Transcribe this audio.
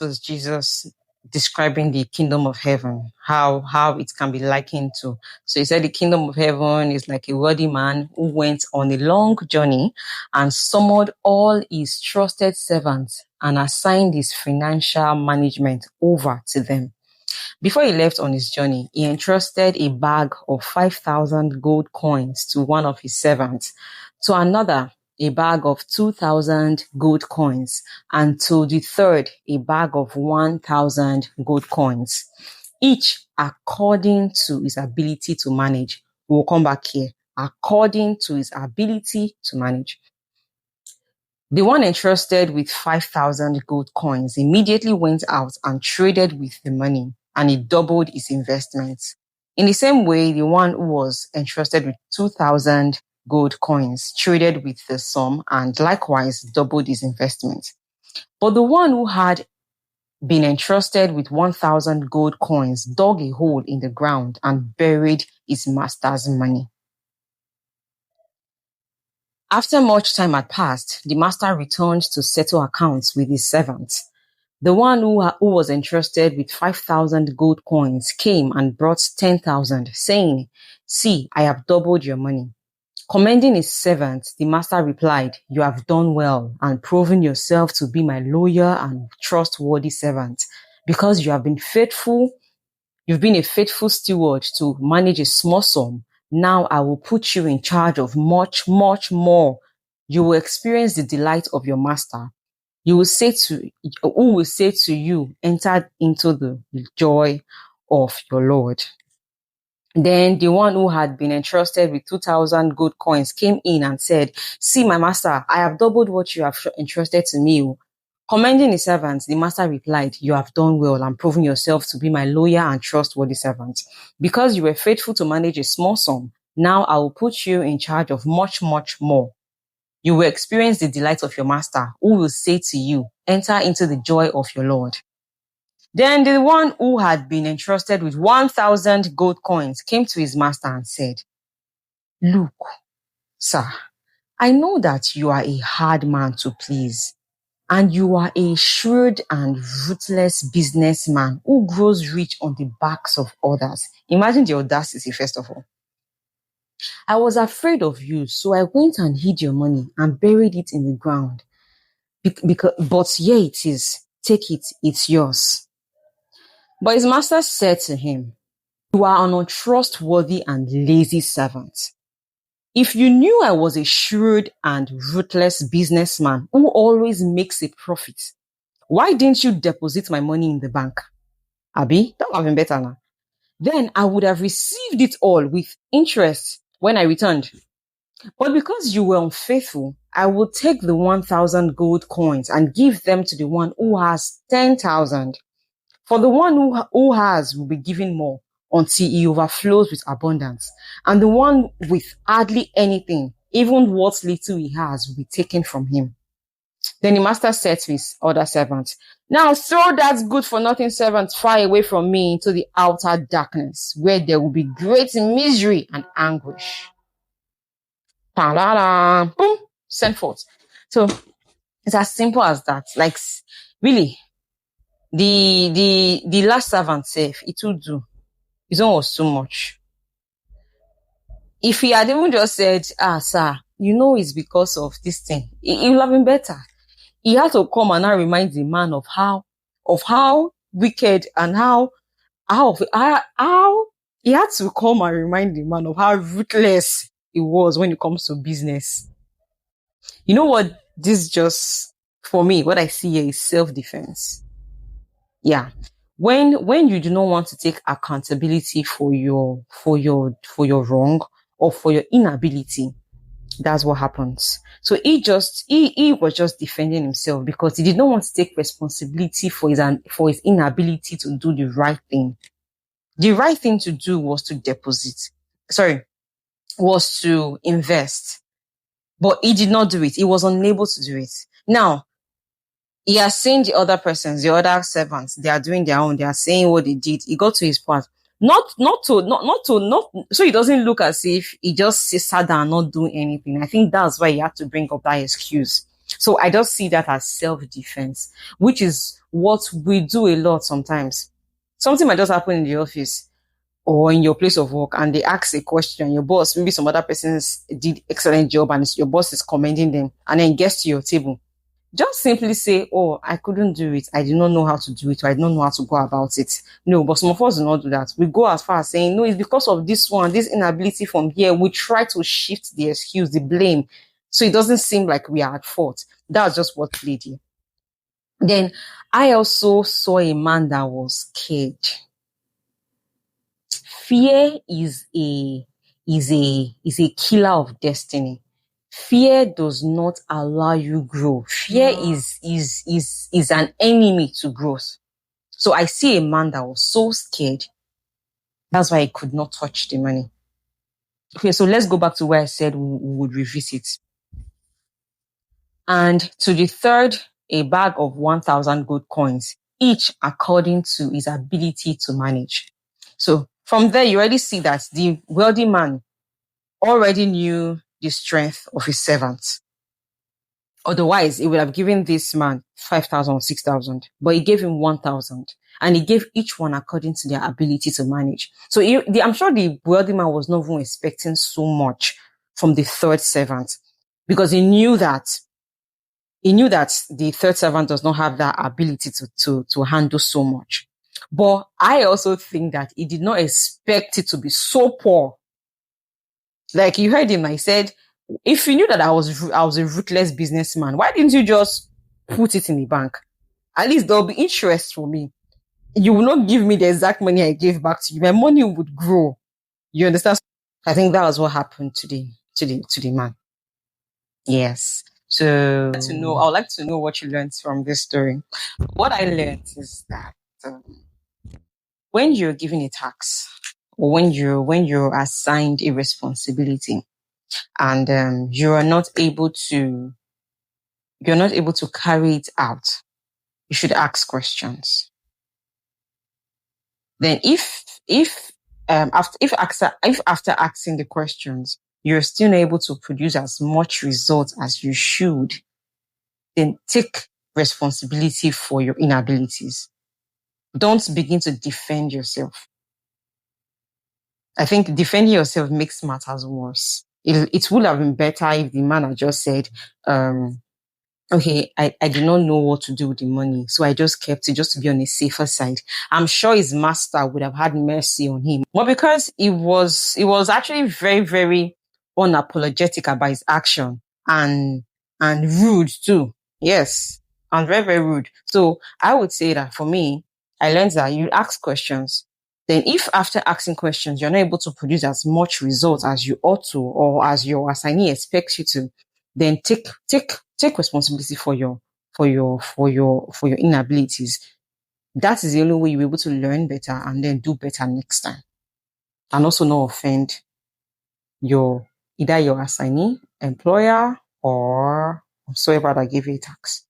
was Jesus describing the kingdom of heaven, how it can be likened to. So he said the kingdom of heaven is like a wealthy man who went on a long journey and summoned all his trusted servants and assigned his financial management over to them. Before he left on his journey, he entrusted a bag of 5,000 gold coins to one of his servants, to another a bag of 2,000 gold coins, and to the third a bag of 1,000 gold coins, each according to his ability to manage. We'll come back here. According to his ability to manage. The one entrusted with 5,000 gold coins immediately went out and traded with the money, and he doubled his investments. In the same way, the one who was entrusted with 2,000 gold coins traded with the sum and likewise doubled his investment. But the one who had been entrusted with 1,000 gold coins dug a hole in the ground and buried his master's money. After much time had passed, the master returned to settle accounts with his servants. The one who was entrusted with 5,000 gold coins came and brought 10,000, saying, "See, I have doubled your money." Commending his servant, the master replied, "You have done well and proven yourself to be my loyal and trustworthy servant. Because you have been faithful, you've been a faithful steward to manage a small sum. Now I will put you in charge of much, much more. You will experience the delight of your master. Who will say to you, enter into the joy of your Lord." Then the one who had been entrusted with 2,000 gold coins came in and said, "See, my master, I have doubled what you have entrusted to me." Commending his servant, the master replied, "You have done well and proven yourself to be my loyal and trustworthy servant. Because you were faithful to manage a small sum, now I will put you in charge of much, much more. You will experience the delight of your master, who will say to you, enter into the joy of your Lord." Then the one who had been entrusted with 1,000 gold coins came to his master and said, "Look, sir, I know that you are a hard man to please, and you are a shrewd and ruthless businessman who grows rich on the backs of others." Imagine the audacity, first of all. "I was afraid of you, so I went and hid your money and buried it in the ground. But here it is. Take it, it's yours." But his master said to him, "You are an untrustworthy and lazy servant. If you knew I was a shrewd and ruthless businessman who always makes a profit, why didn't you deposit my money in the bank? Abi, that would have been better now. Then I would have received it all with interest when I returned. But because you were unfaithful, I will take the 1,000 gold coins and give them to the one who has 10,000. For the one who has will be given more until he overflows with abundance. And the one with hardly anything, even what little he has, will be taken from him." Then the master said to his other servants, "Now throw that good-for-nothing servant far away from me into the outer darkness, where there will be great misery and anguish." Boom, sent forth. So it's as simple as that. Like, really, the last servant said, it would do. His own was too much. If he had even just said, "Sir, you know it's because of this thing," it would have been better. He had to come and now remind the man of how wicked and how he had to come and remind the man of how ruthless he was when it comes to business. You know what? This just, for me, what I see here is self-defense. Yeah. When you do not want to take accountability for your wrong or for your inability, that's what happens. So he was just defending himself because he did not want to take responsibility for his inability to do the right thing. The right thing to do was to invest. But he did not do it. He was unable to do it. Now, he has seen the other persons, the other servants, they are doing their own, they are saying what they did. He got to his part. Not so he doesn't look as if he just sat down and not doing anything. I think that's why he had to bring up that excuse. So I just see that as self-defense, which is what we do a lot sometimes. Something might just happen in the office or in your place of work, and they ask a question. Your boss, maybe some other persons did excellent job, and your boss is commending them, and then gets to your table. Just simply say, oh, I couldn't do it. I did not know how to do it. Or I did not know how to go about it. No, but some of us do not do that. We go as far as saying, no, it's because of this one, this inability from here. We try to shift the excuse, the blame. So it doesn't seem like we are at fault. That's just what played here. Then I also saw a man that was scared. Fear is a killer of destiny. Fear does not allow you grow. Fear is an enemy to growth. So I see a man that was so scared. That's why he could not touch the money. Okay, so let's go back to where I said we would revisit. And to the third, a bag of 1,000 gold coins, each according to his ability to manage. So from there, you already see that the wealthy man already knew the strength of his servants. Otherwise, he would have given this man 5,000 or 6,000, but he gave him 1,000, and he gave each one according to their ability to manage. So I'm sure the wealthy man was not even expecting so much from the third servant, because he knew that the third servant does not have that ability to handle so much. But I also think that he did not expect it to be so poor. Like you heard him, I said, if you knew that I was a ruthless businessman, why didn't you just put it in the bank? At least there'll be interest for me. You will not give me the exact money I gave back to you. My money would grow. You understand? I think that was what happened to the man. Yes. So I would like to know what you learned from this story. What I learned is that when you're given a task, or when you're assigned a responsibility, and you're not able to carry it out, you should ask questions. Then if after asking the questions, you're still not able to produce as much results as you should, then take responsibility for your inabilities. Don't begin to defend yourself. I think defending yourself makes matters worse. It would have been better if the man had just said, okay, I did not know what to do with the money, so I just kept it just to be on a safer side. I'm sure his master would have had mercy on him. But because it was actually very, very unapologetic about his action, and rude too. Yes, and very, very rude. So I would say that for me, I learned that you ask questions. Then if after asking questions, you're not able to produce as much results as you ought to, or as your assignee expects you to, then take responsibility for your inabilities. That is the only way you're able to learn better and then do better next time. And also not offend either your assignee, employer, or whoever that gave you a tax.